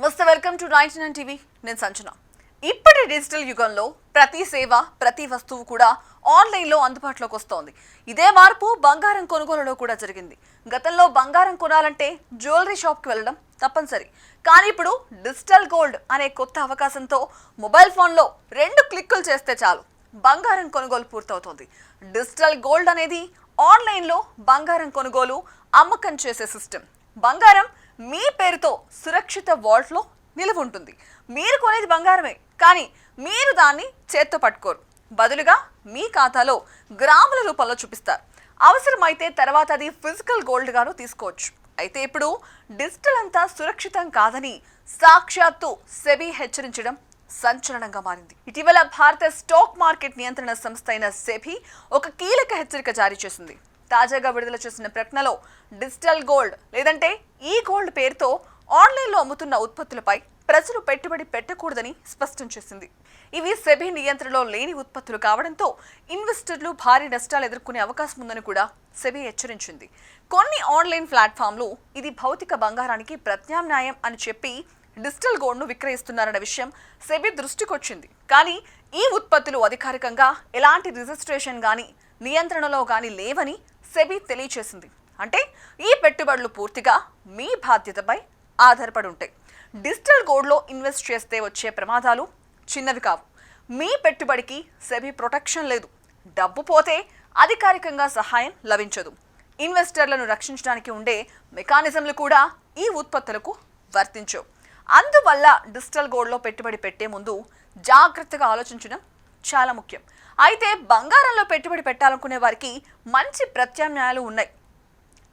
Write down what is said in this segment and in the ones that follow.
నమస్తే, welcome to 99 TV. నేను సంచన. ఇప్పటి డిజిటల్ యుగంలో ప్రతి సేవ, ప్రతి వస్తువు కూడా ఆన్లైన్లో అందుబాటులోకి వస్తోంది. ఇదే మార్పు బంగారం కొనుగోలులో కూడా జరిగింది. గతంలో బంగారం కొనాలంటే జ్యువెలరీ షాప్కి వెళ్ళడం తప్పనిసరి. కానీ ఇప్పుడు డిజిటల్ గోల్డ్ అనే కొత్త అవకాశంతో మొబైల్ ఫోన్లో 2 క్లిక్కులు చేస్తే చాలు బంగారం కొనుగోలు పూర్తవుతోంది. డిజిటల్ గోల్డ్ అనేది ఆన్లైన్లో బంగారం కొనుగోలు, అమ్మకం చేసే సిస్టమ్. బంగారం మీ పేరుతో సురక్షిత వాల్ట్లో నిలువ ఉంటుంది. మీరు కొనేది బంగారమే, కానీ మీరు దాన్ని చేత్తో పట్టుకోరు. బదులుగా మీ ఖాతాలో గ్రాముల రూపంలో చూపిస్తారు. అవసరమైతే తర్వాత అది ఫిజికల్ గోల్డ్ గాను తీసుకోవచ్చు. అయితే ఇప్పుడు డిజిటల్ అంతా సురక్షితం కాదని సాక్షాత్తు సెబీ హెచ్చరించడం సంచలనంగా మారింది. ఇటీవల భారత స్టాక్ మార్కెట్ నియంత్రణ సంస్థ అయిన సెబీ ఒక కీలక హెచ్చరిక జారీ చేసింది. తాజాగా విడుదల చేసిన ప్రకటనలో డిజిటల్ గోల్డ్ లేదంటే ఈ గోల్డ్ పేరుతో ఆన్లైన్లో అమ్ముతున్న ఉత్పత్తులపై ప్రజలు పెట్టుబడి పెట్టకూడదని స్పష్టం చేసింది. ఇవి సెబీ నియంత్రణలో లేని ఉత్పత్తులు కావడంతో ఇన్వెస్టర్లు భారీ నష్టాలు ఎదుర్కొనే అవకాశం ఉందని కూడా సెబీ హెచ్చరించింది. కొన్ని ఆన్లైన్ ప్లాట్ఫామ్లు ఇది భౌతిక బంగారానికి ప్రత్యామ్నాయం అని చెప్పి డిజిటల్ గోల్డ్ను విక్రయిస్తున్నారన్న విషయం సెబీ దృష్టికొచ్చింది. కానీ ఈ ఉత్పత్తులు అధికారికంగా ఎలాంటి రిజిస్ట్రేషన్ కానీ నియంత్రణలో కానీ లేవని సెబీ తెలియచేసింది. అంటే ఈ పెట్టుబడులు పూర్తిగా మీ బాధ్యతపై ఆధారపడి ఉంటాయి. డిజిటల్ గోల్డ్లో ఇన్వెస్ట్ చేస్తే వచ్చే ప్రమాదాలు చిన్నవి కావు. మీ పెట్టుబడికి సెబీ ప్రొటెక్షన్ లేదు. డబ్బు పోతే అధికారికంగా సహాయం లభించదు. ఇన్వెస్టర్లను రక్షించడానికి ఉండే మెకానిజంలు కూడా ఈ ఉత్పత్తులకు వర్తించవు. అందువల్ల డిజిటల్ గోల్డ్లో పెట్టుబడి పెట్టే ముందు జాగ్రత్తగా ఆలోచించడం చాలా ముఖ్యం. అయితే బంగారంలో పెట్టుబడి పెట్టాలనుకునే వారికి మంచి ప్రత్యామ్నాయాలు ఉన్నాయి.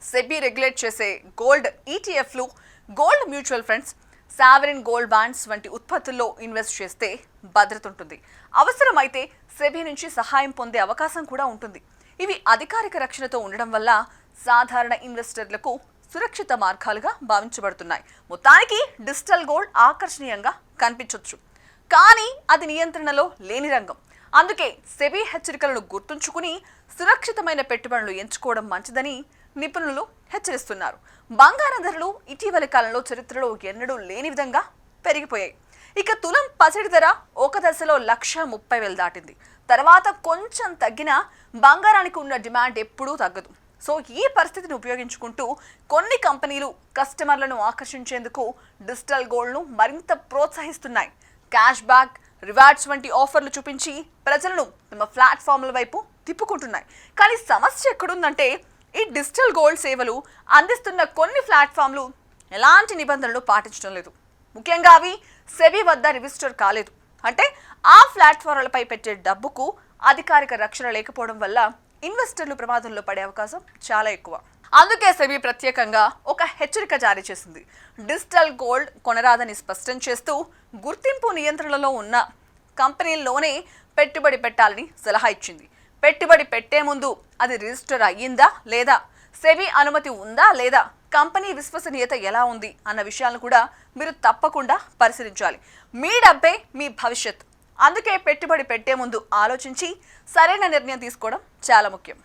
సెబీ రెగ్యులేట్ చేసే గోల్డ్ ఈటీఎఫ్లు, gold mutual funds, sovereign gold bonds వంటి ఉత్పత్తుల్లో ఇన్వెస్ట్ చేస్తే భద్రత ఉంటుంది. అవసరమైతే సెబీ నుంచి సహాయం పొందే అవకాశం కూడా ఉంటుంది. ఇవి అధికారిక రక్షణతో ఉండడం వల్ల సాధారణ ఇన్వెస్టర్లకు సురక్షిత మార్గాలుగా భావించబడుతున్నాయి. మొత్తానికి డిజిటల్ గోల్డ్ ఆకర్షణీయంగా కనిపించవచ్చు, కానీ అది నియంత్రణలో లేని రంగం. అందుకే సెబీ హెచ్చరికలను గుర్తుంచుకుని సురక్షితమైన పెట్టుబడులు ఎంచుకోవడం మంచిదని నిపుణులు హెచ్చరిస్తున్నారు. బంగారం ధరలు ఇటీవలి కాలంలో చరిత్రలో ఎన్నడూ లేని విధంగా పెరిగిపోయాయి. ఇక తులం పసిడి ధర ఒక దశలో 1,30,000 దాటింది. తర్వాత కొంచెం తగ్గిన బంగారానికి ఉన్న డిమాండ్ ఎప్పుడూ తగ్గదు. సో ఈ పరిస్థితిని ఉపయోగించుకుంటూ కొన్ని కంపెనీలు కస్టమర్లను ఆకర్షించేందుకు డిజిటల్ గోల్డ్ను మరింత ప్రోత్సహిస్తున్నాయి. క్యాష్ బ్యాక్, రివార్డ్స్ వంటి ఆఫర్లు చూపించి ప్రజలను తమ ప్లాట్ఫామ్ల వైపు తిప్పుకుంటున్నాయి. కానీ సమస్య ఎక్కడుందంటే ఈ డిజిటల్ గోల్డ్ సేవలు అందిస్తున్న కొన్ని ప్లాట్ఫామ్లు ఎలాంటి నిబంధనలు పాటించడం లేదు. ముఖ్యంగా అవి సెబీ వద్ద రిజిస్టర్ కాలేదు. అంటే ఆ ప్లాట్ఫామ్లపై పెట్టే డబ్బుకు అధికారిక రక్షణ లేకపోవడం వల్ల ఇన్వెస్టర్లు ప్రమాదంలో పడే అవకాశం చాలా ఎక్కువ. అందుకే సెబీ ప్రత్యేకంగా ఒక హెచ్చరిక జారీ చేసింది. డిజిటల్ గోల్డ్ కొనరాదని స్పష్టం చేస్తూ గుర్తింపు నియంత్రణలో ఉన్న కంపెనీల్లోనే పెట్టుబడి పెట్టాలని సలహా ఇచ్చింది. పెట్టుబడి పెట్టే ముందు అది రిజిస్టర్ అయ్యిందా లేదా, సెబీ అనుమతి ఉందా లేదా, కంపెనీ విశ్వసనీయత ఎలా ఉంది అన్న విషయాలను కూడా మీరు తప్పకుండా పరిశీలించాలి. మీ డబ్బే మీ భవిష్యత్. అందుకే పెట్టుబడి పెట్టే ముందు ఆలోచించి సరైన నిర్ణయం తీసుకోవడం చాలా ముఖ్యం.